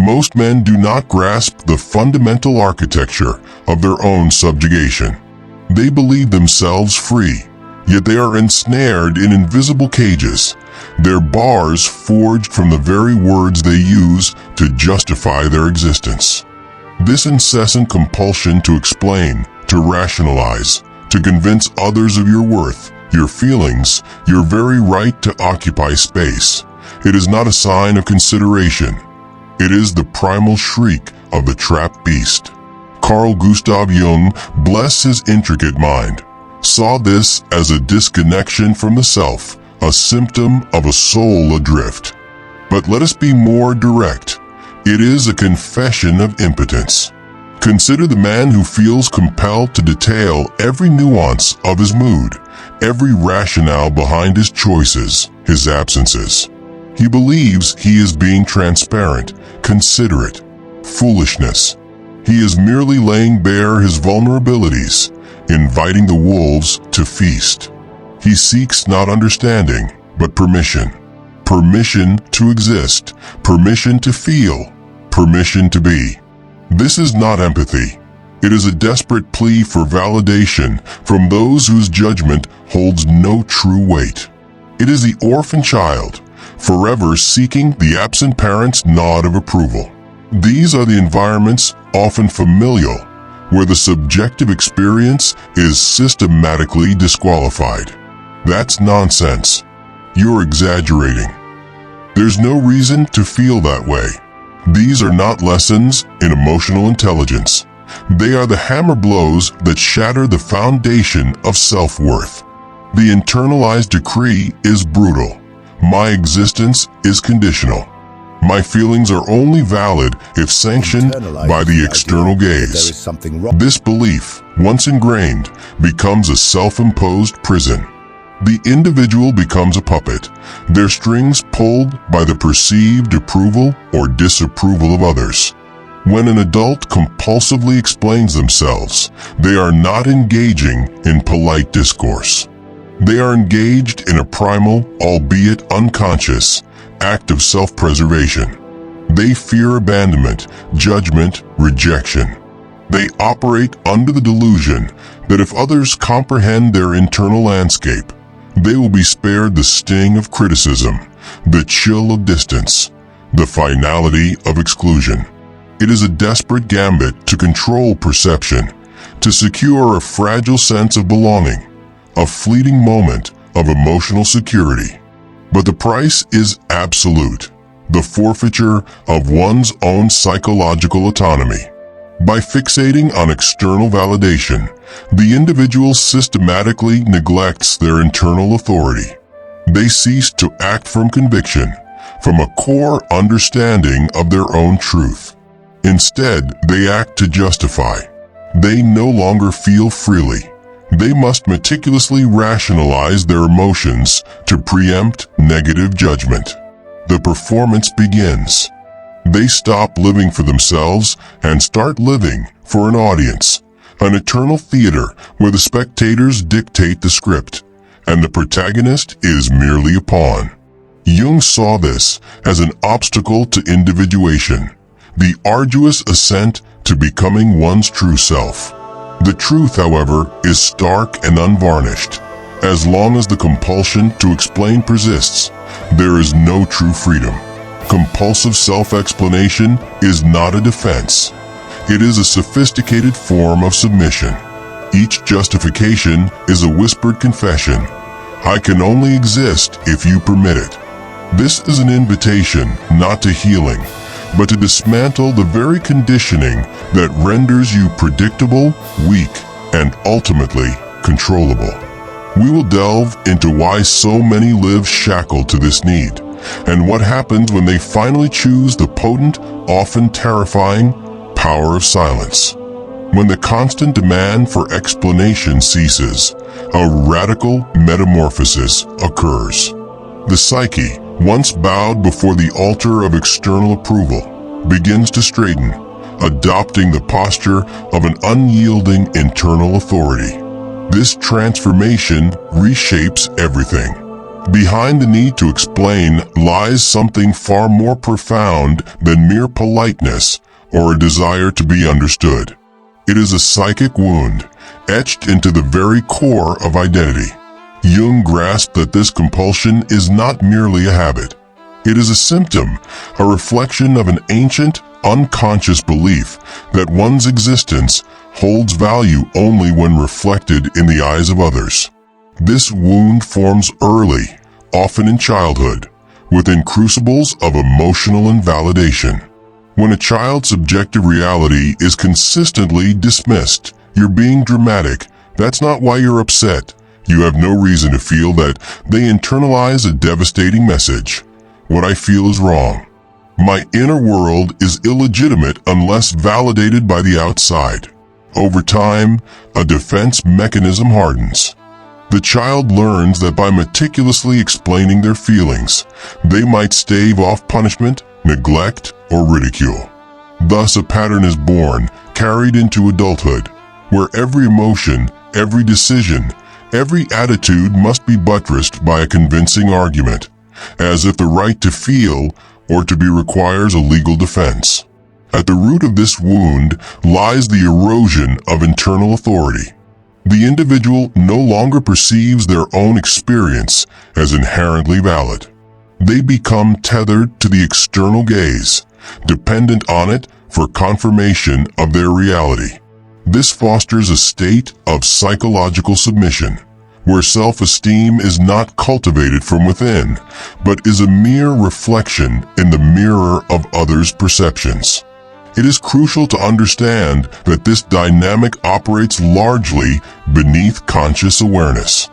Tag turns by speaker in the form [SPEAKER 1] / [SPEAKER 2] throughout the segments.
[SPEAKER 1] Most men do not grasp the fundamental architecture of their own subjugation. They believe themselves free, yet they are ensnared in invisible cages, their bars forged from the very words they use to justify their existence. This incessant compulsion to explain, to rationalize, to convince others of your worth, your feelings, your very right to occupy space. It is not a sign of consideration. It is the primal shriek of the trapped beast. Carl Jung, bless his intricate mind, saw this as a disconnection from the self, a symptom of a soul adrift. But let us be more direct. It is a confession of impotence. Consider the man who feels compelled to detail every nuance of his mood, every rationale behind his choices, his absences. He believes he is being transparent, considerate. Foolishness. He is merely laying bare his vulnerabilities, inviting the wolves to feast. He seeks not understanding, but permission. Permission to exist, permission to feel, permission to be. This is not empathy. It is a desperate plea for validation from those whose judgment holds no true weight. It is the orphan child, forever seeking the absent parent's nod of approval. These are the environments, often familial, where the subjective experience is systematically disqualified. That's nonsense. You're exaggerating. There's no reason to feel that way. These are not lessons in emotional intelligence. They are the hammer blows that shatter the foundation of self-worth. The internalized decree is brutal. My existence is conditional. My feelings are only valid if sanctioned by the external gaze. This belief, once ingrained, becomes a self-imposed prison. The individual becomes a puppet, their strings pulled by the perceived approval or disapproval of others. When an adult compulsively explains themselves, they are not engaging in polite discourse. They are engaged in a primal, albeit unconscious, act of self-preservation. They fear abandonment, judgment, rejection. They operate under the delusion that if others comprehend their internal landscape, they will be spared the sting of criticism, the chill of distance, the finality of exclusion. It is a desperate gambit to control perception, to secure a fragile sense of belonging, a fleeting moment of emotional security. But the price is absolute, the forfeiture of one's own psychological autonomy. By fixating on external validation, the individual systematically neglects their internal authority. They cease to act from conviction, from a core understanding of their own truth. Instead, they act to justify. They no longer feel freely. They must meticulously rationalize their emotions to preempt negative judgment. The performance begins. They stop living for themselves and start living for an audience, an eternal theater where the spectators dictate the script, and the protagonist is merely a pawn. Jung saw this as an obstacle to individuation, the arduous ascent to becoming one's true self. The truth, however, is stark and unvarnished. As long as the compulsion to explain persists, there is no true freedom. Compulsive self-explanation is not a defense. It is a sophisticated form of submission. Each justification is a whispered confession. I can only exist if you permit it. This is an invitation not to healing, but to dismantle the very conditioning that renders you predictable, weak, and ultimately controllable. We will delve into why so many live shackled to this need, and what happens when they finally choose the potent, often terrifying, power of silence. When the constant demand for explanation ceases, a radical metamorphosis occurs. The psyche, once bowed before the altar of external approval, begins to straighten, adopting the posture of an unyielding internal authority. This transformation reshapes everything. Behind the need to explain lies something far more profound than mere politeness or a desire to be understood. It is a psychic wound, etched into the very core of identity. Jung grasped that this compulsion is not merely a habit. It is a symptom, a reflection of an ancient, unconscious belief that one's existence holds value only when reflected in the eyes of others. This wound forms early, often in childhood, within crucibles of emotional invalidation. When a child's subjective reality is consistently dismissed, "You're being dramatic, that's not why you're upset," you have no reason to feel that they internalize a devastating message. "What I feel is wrong. My inner world is illegitimate unless validated by the outside." Over time, a defense mechanism hardens. The child learns that by meticulously explaining their feelings, they might stave off punishment, neglect, or ridicule. Thus, a pattern is born, carried into adulthood, where every emotion, every decision, every attitude must be buttressed by a convincing argument, as if the right to feel or to be requires a legal defense. At the root of this wound lies the erosion of internal authority. The individual no longer perceives their own experience as inherently valid. They become tethered to the external gaze, dependent on it for confirmation of their reality. This fosters a state of psychological submission, where self-esteem is not cultivated from within, but is a mere reflection in the mirror of others' perceptions. It is crucial to understand that this dynamic operates largely beneath conscious awareness.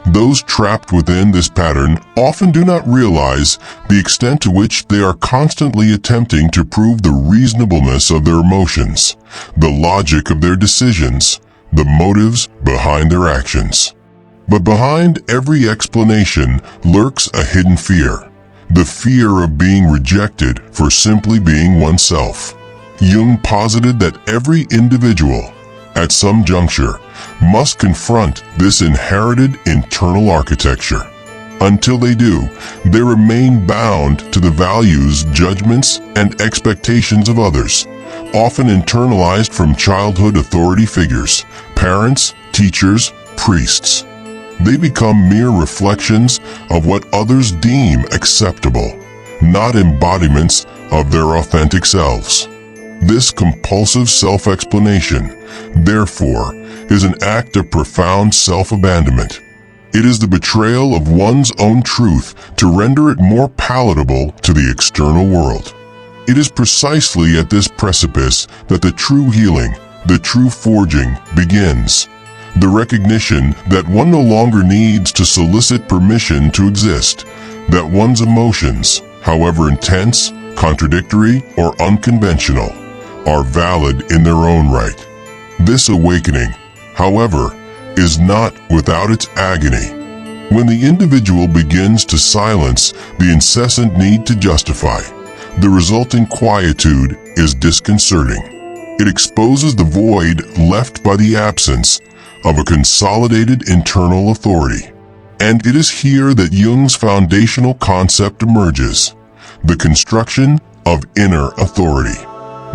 [SPEAKER 1] Those trapped within this pattern often do not realize the extent to which they are constantly attempting to prove the reasonableness of their emotions, the logic of their decisions, the motives behind their actions. But behind every explanation lurks a hidden fear, the fear of being rejected for simply being oneself. Jung posited that every individual, at some juncture, must confront this inherited internal architecture. Until they do, they remain bound to the values, judgments, and expectations of others, often internalized from childhood authority figures, parents, teachers, priests. They become mere reflections of what others deem acceptable, not embodiments of their authentic selves. This compulsive self-explanation, therefore, is an act of profound self-abandonment. It is the betrayal of one's own truth to render it more palatable to the external world. It is precisely at this precipice that the true healing, the true forging, begins. The recognition that one no longer needs to solicit permission to exist, that one's emotions, however intense, contradictory, or unconventional, are valid in their own right. This awakening, however, is not without its agony. When the individual begins to silence the incessant need to justify, the resulting quietude is disconcerting. It exposes the void left by the absence of a consolidated internal authority. And it is here that Jung's foundational concept emerges, the construction of inner authority.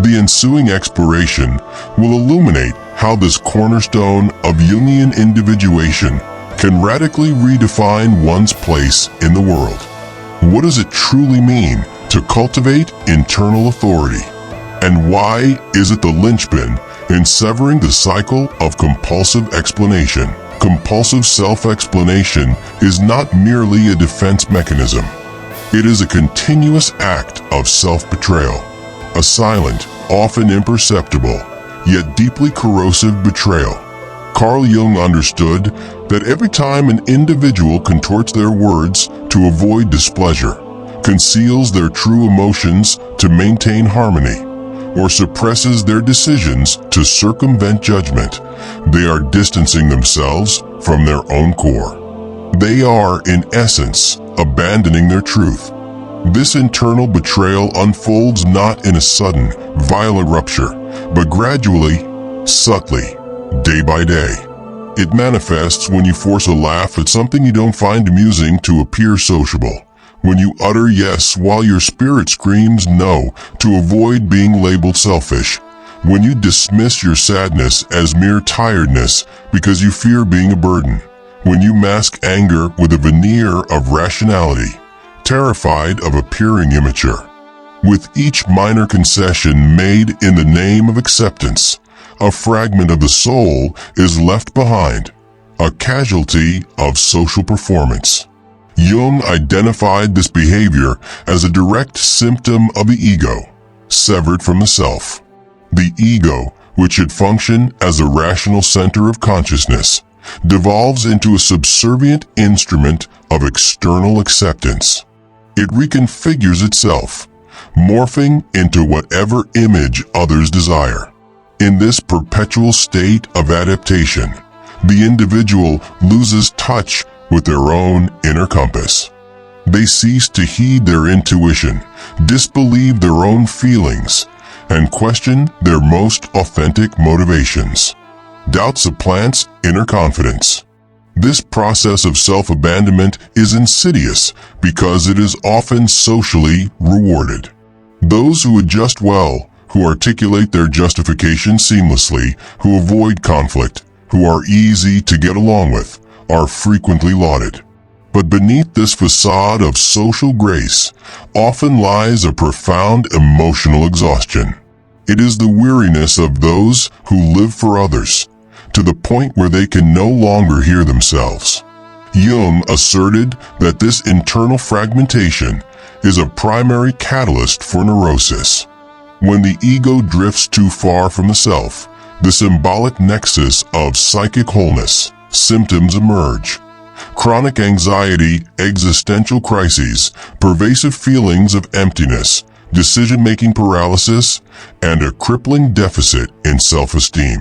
[SPEAKER 1] The ensuing exploration will illuminate how this cornerstone of Jungian individuation can radically redefine one's place in the world. What does it truly mean to cultivate internal authority? And why is it the linchpin in severing the cycle of compulsive explanation? Compulsive self-explanation is not merely a defense mechanism. It is a continuous act of self-betrayal, a silent, often imperceptible, yet deeply corrosive betrayal. Carl Jung understood that every time an individual contorts their words to avoid displeasure, conceals their true emotions to maintain harmony, or suppresses their decisions to circumvent judgment, they are distancing themselves from their own core. They are, in essence, abandoning their truth. This internal betrayal unfolds not in a sudden, violent rupture, but gradually, subtly, day by day. It manifests when you force a laugh at something you don't find amusing to appear sociable. When you utter yes while your spirit screams no to avoid being labeled selfish. When you dismiss your sadness as mere tiredness because you fear being a burden. When you mask anger with a veneer of rationality, terrified of appearing immature. With each minor concession made in the name of acceptance, a fragment of the soul is left behind, a casualty of social performance. Jung identified this behavior as a direct symptom of the ego, severed from the self. The ego, which should function as a rational center of consciousness, devolves into a subservient instrument of external acceptance. It reconfigures itself, morphing into whatever image others desire. In this perpetual state of adaptation, the individual loses touch with their own inner compass. They cease to heed their intuition, disbelieve their own feelings, and question their most authentic motivations. Doubt supplants inner confidence. This process of self-abandonment is insidious because it is often socially rewarded. Those who adjust well, who articulate their justification seamlessly, who avoid conflict, who are easy to get along with, are frequently lauded. But beneath this facade of social grace often lies a profound emotional exhaustion. It is the weariness of those who live for others, to the point where they can no longer hear themselves. Jung asserted that this internal fragmentation is a primary catalyst for neurosis. When the ego drifts too far from the self, the symbolic nexus of psychic wholeness, symptoms emerge. Chronic anxiety, existential crises, pervasive feelings of emptiness, decision-making paralysis, and a crippling deficit in self-esteem.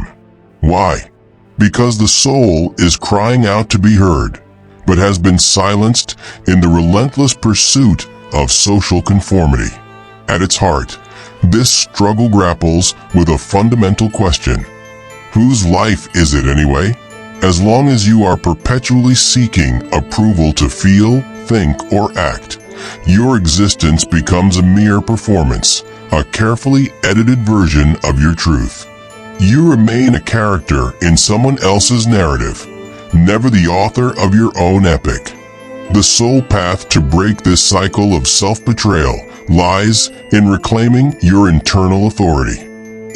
[SPEAKER 1] Why? Because the soul is crying out to be heard, but has been silenced in the relentless pursuit of social conformity. At its heart, this struggle grapples with a fundamental question. Whose life is it anyway? As long as you are perpetually seeking approval to feel, think, or act, your existence becomes a mere performance, a carefully edited version of your truth. You remain a character in someone else's narrative, never the author of your own epic. The sole path to break this cycle of self-betrayal lies in reclaiming your internal authority.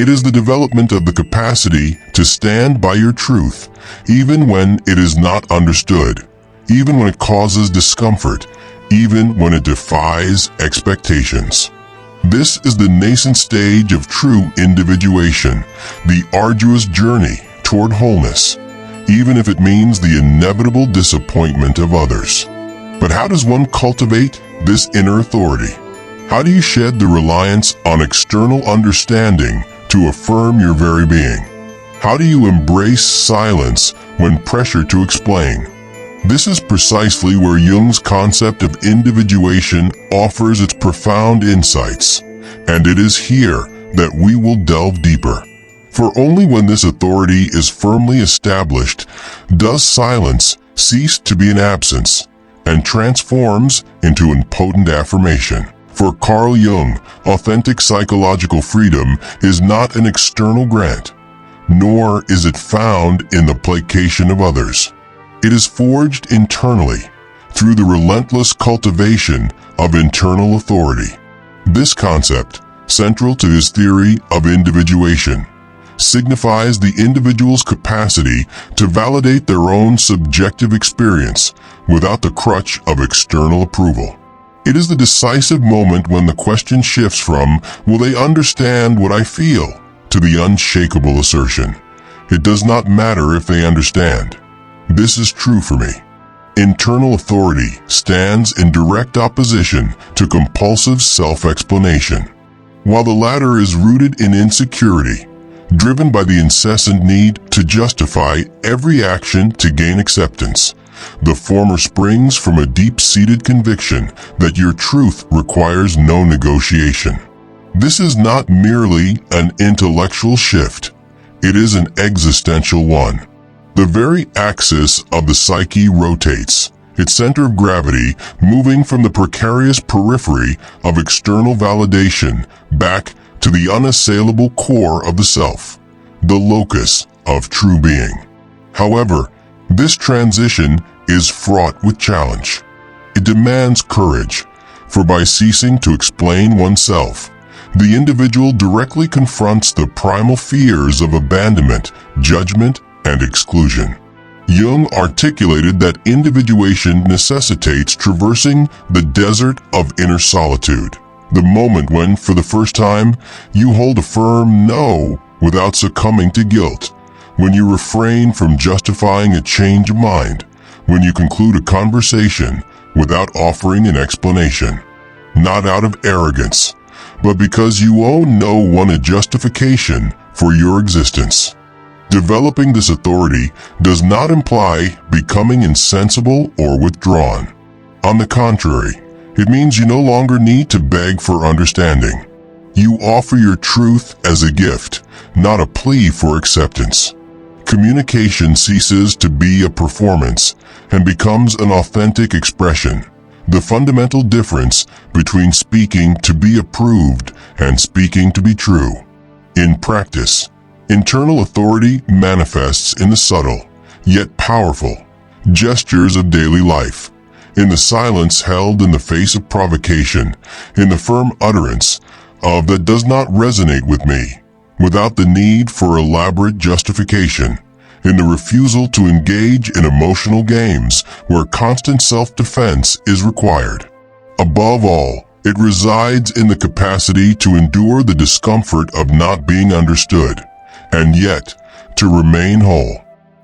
[SPEAKER 1] It is the development of the capacity to stand by your truth, even when it is not understood, even when it causes discomfort, even when it defies expectations. This is the nascent stage of true individuation, the arduous journey toward wholeness, even if it means the inevitable disappointment of others. But how does one cultivate this inner authority? How do you shed the reliance on external understanding to affirm your very being? How do you embrace silence when pressured to explain? This is precisely where Jung's concept of individuation offers its profound insights, and it is here that we will delve deeper. For only when this authority is firmly established does silence cease to be an absence and transforms into an potent affirmation. For Carl Jung, authentic psychological freedom is not an external grant, nor is it found in the placation of others. It is forged internally, through the relentless cultivation of internal authority. This concept, central to his theory of individuation, signifies the individual's capacity to validate their own subjective experience without the crutch of external approval. It is the decisive moment when the question shifts from, will they understand what I feel, to the unshakable assertion, it does not matter if they understand. This is true for me. Internal authority stands in direct opposition to compulsive self-explanation. While the latter is rooted in insecurity, driven by the incessant need to justify every action to gain acceptance, the former springs from a deep-seated conviction that your truth requires no negotiation. This is not merely an intellectual shift, it is an existential one. The very axis of the psyche rotates, its center of gravity moving from the precarious periphery of external validation back to the unassailable core of the self, the locus of true being. However, this transition is fraught with challenge. It demands courage, for by ceasing to explain oneself, the individual directly confronts the primal fears of abandonment, judgment, and exclusion. Jung articulated that individuation necessitates traversing the desert of inner solitude, the moment when, for the first time, you hold a firm no without succumbing to guilt, when you refrain from justifying a change of mind, when you conclude a conversation without offering an explanation, not out of arrogance, but because you owe no one a justification for your existence. Developing this authority does not imply becoming insensible or withdrawn. On the contrary, it means you no longer need to beg for understanding. You offer your truth as a gift, not a plea for acceptance. Communication ceases to be a performance and becomes an authentic expression, the fundamental difference between speaking to be approved and speaking to be true. In practice, internal authority manifests in the subtle, yet powerful, gestures of daily life, in the silence held in the face of provocation, in the firm utterance of "that does not resonate with me," without the need for elaborate justification, in the refusal to engage in emotional games where constant self-defense is required. Above all, it resides in the capacity to endure the discomfort of not being understood, and yet to remain whole.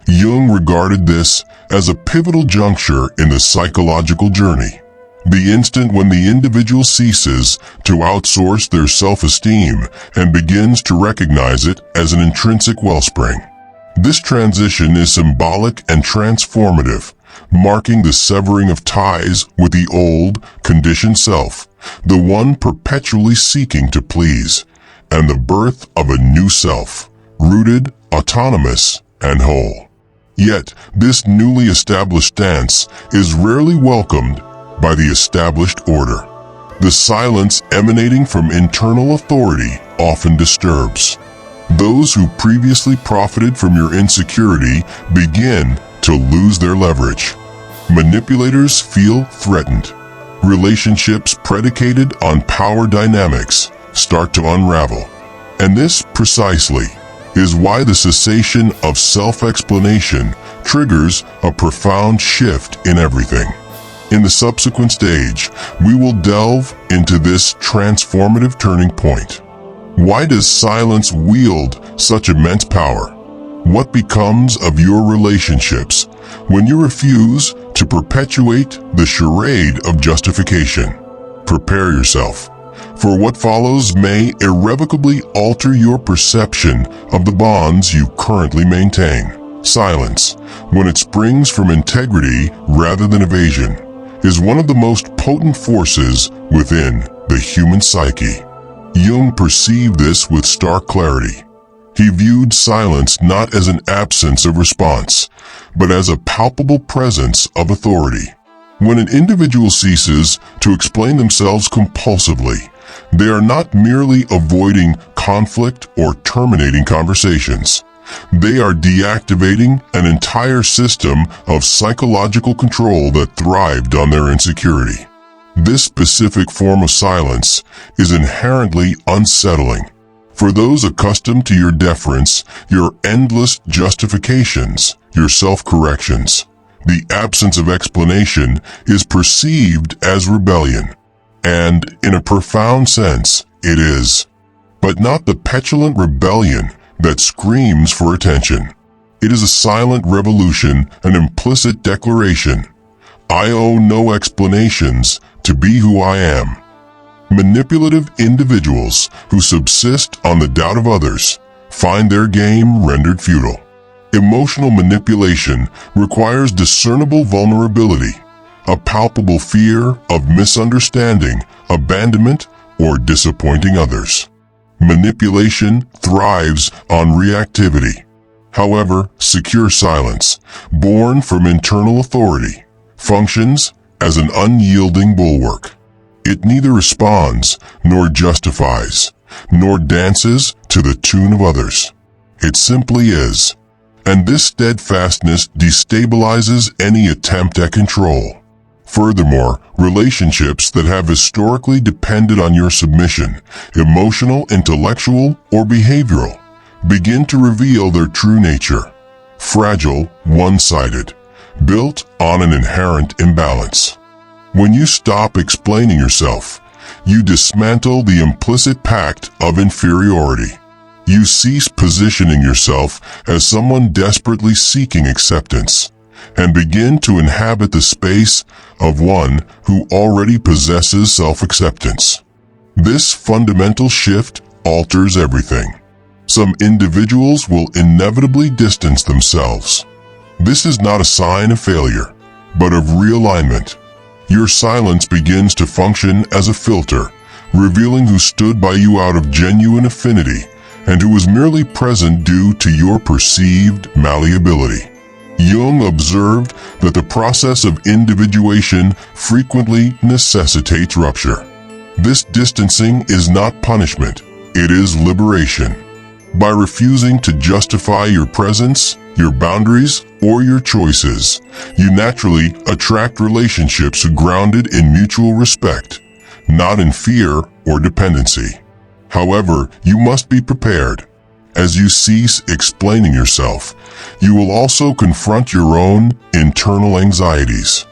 [SPEAKER 1] Jung regarded this as a pivotal juncture in the psychological journey, the instant when the individual ceases to outsource their self-esteem and begins to recognize it as an intrinsic wellspring. This transition is symbolic and transformative, marking the severing of ties with the old, conditioned self, the one perpetually seeking to please, and the birth of a new self, rooted, autonomous, and whole. Yet, this newly established stance is rarely welcomed by the established order. The silence emanating from internal authority often disturbs. Those who previously profited from your insecurity begin to lose their leverage. Manipulators feel threatened. Relationships predicated on power dynamics start to unravel. And this, precisely, is why the cessation of self-explanation triggers a profound shift in everything. In the subsequent stage, we will delve into this transformative turning point. Why does silence wield such immense power? What becomes of your relationships when you refuse to perpetuate the charade of justification? Prepare yourself, for what follows may irrevocably alter your perception of the bonds you currently maintain. Silence, when it springs from integrity rather than evasion, is one of the most potent forces within the human psyche. Jung perceived this with stark clarity. He viewed silence not as an absence of response, but as a palpable presence of authority. When an individual ceases to explain themselves compulsively, they are not merely avoiding conflict or terminating conversations. They are deactivating an entire system of psychological control that thrived on their insecurity. This specific form of silence is inherently unsettling. For those accustomed to your deference, your endless justifications, your self-corrections, the absence of explanation is perceived as rebellion. And, in a profound sense, it is. But not the petulant rebellion that screams for attention. It is a silent revolution, an implicit declaration. I owe no explanations to be who I am. Manipulative individuals who subsist on the doubt of others find their game rendered futile. Emotional manipulation requires discernible vulnerability, a palpable fear of misunderstanding, abandonment, or disappointing others. Manipulation thrives on reactivity. However, secure silence, born from internal authority, functions as an unyielding bulwark. It neither responds, nor justifies, nor dances to the tune of others. It simply is. And this steadfastness destabilizes any attempt at control. Furthermore, relationships that have historically depended on your submission, emotional, intellectual, or behavioral, begin to reveal their true nature. Fragile, one-sided, built on an inherent imbalance. When you stop explaining yourself, you dismantle the implicit pact of inferiority. You cease positioning yourself as someone desperately seeking acceptance, and begin to inhabit the space of one who already possesses self-acceptance. This fundamental shift alters everything. Some individuals will inevitably distance themselves. This is not a sign of failure, but of realignment. Your silence begins to function as a filter, revealing who stood by you out of genuine affinity and who was merely present due to your perceived malleability. Jung observed that the process of individuation frequently necessitates rupture. This distancing is not punishment, it is liberation. By refusing to justify your presence, your boundaries, or your choices, you naturally attract relationships grounded in mutual respect, not in fear or dependency. However, you must be prepared. As you cease explaining yourself, you will also confront your own internal anxieties.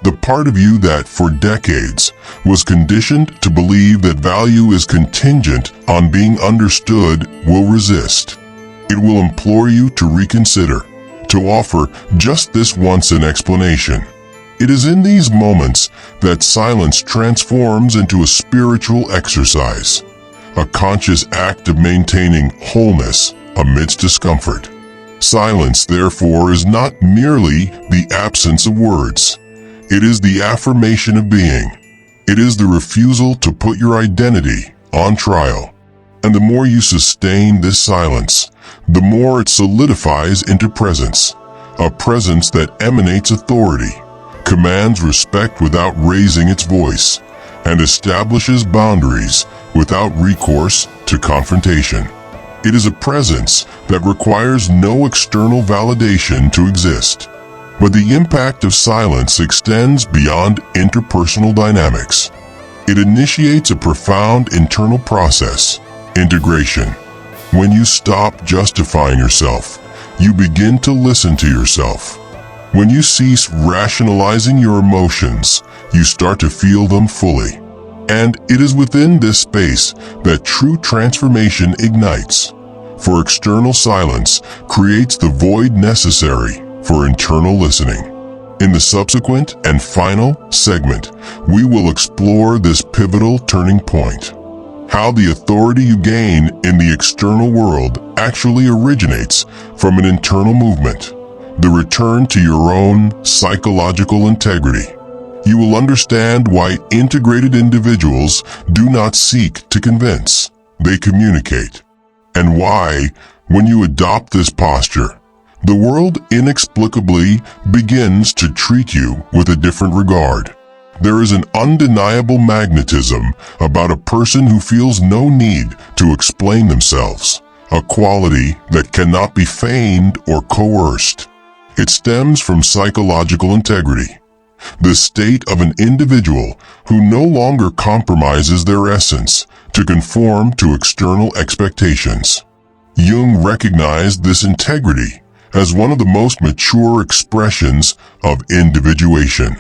[SPEAKER 1] The part of you that, for decades, was conditioned to believe that value is contingent on being understood will resist. It will implore you to reconsider, to offer just this once an explanation. It is in these moments that silence transforms into a spiritual exercise, a conscious act of maintaining wholeness amidst discomfort. Silence, therefore, is not merely the absence of words. It is the affirmation of being. It is the refusal to put your identity on trial. And the more you sustain this silence, the more it solidifies into presence. A presence that emanates authority, commands respect without raising its voice, and establishes boundaries without recourse to confrontation. It is a presence that requires no external validation to exist. But the impact of silence extends beyond interpersonal dynamics. It initiates a profound internal process, integration. When you stop justifying yourself, you begin to listen to yourself. When you cease rationalizing your emotions, you start to feel them fully. And it is within this space that true transformation ignites. For external silence creates the void necessary for internal listening. In the subsequent and final segment, we will explore this pivotal turning point. How the authority you gain in the external world actually originates from an internal movement. The return to your own psychological integrity. You will understand why integrated individuals do not seek to convince, they communicate. And why, when you adopt this posture, the world inexplicably begins to treat you with a different regard. There is an undeniable magnetism about a person who feels no need to explain themselves, a quality that cannot be feigned or coerced. It stems from psychological integrity, the state of an individual who no longer compromises their essence to conform to external expectations. Jung recognized this integrity as one of the most mature expressions of individuation.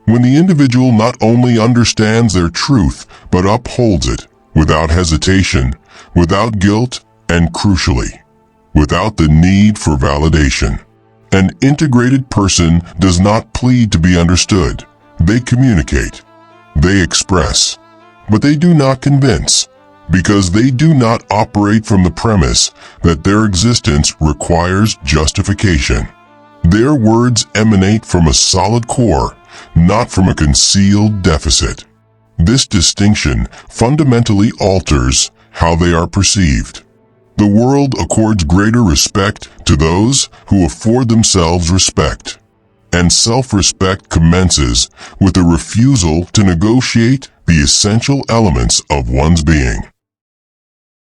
[SPEAKER 1] When the individual not only understands their truth, but upholds it without hesitation, without guilt, and crucially, without the need for validation. An integrated person does not plead to be understood. They communicate. They express. But they do not convince, because they do not operate from the premise that their existence requires justification. Their words emanate from a solid core, not from a concealed deficit. This distinction fundamentally alters how they are perceived. The world accords greater respect to those who afford themselves respect. And self-respect commences with a refusal to negotiate the essential elements of one's being.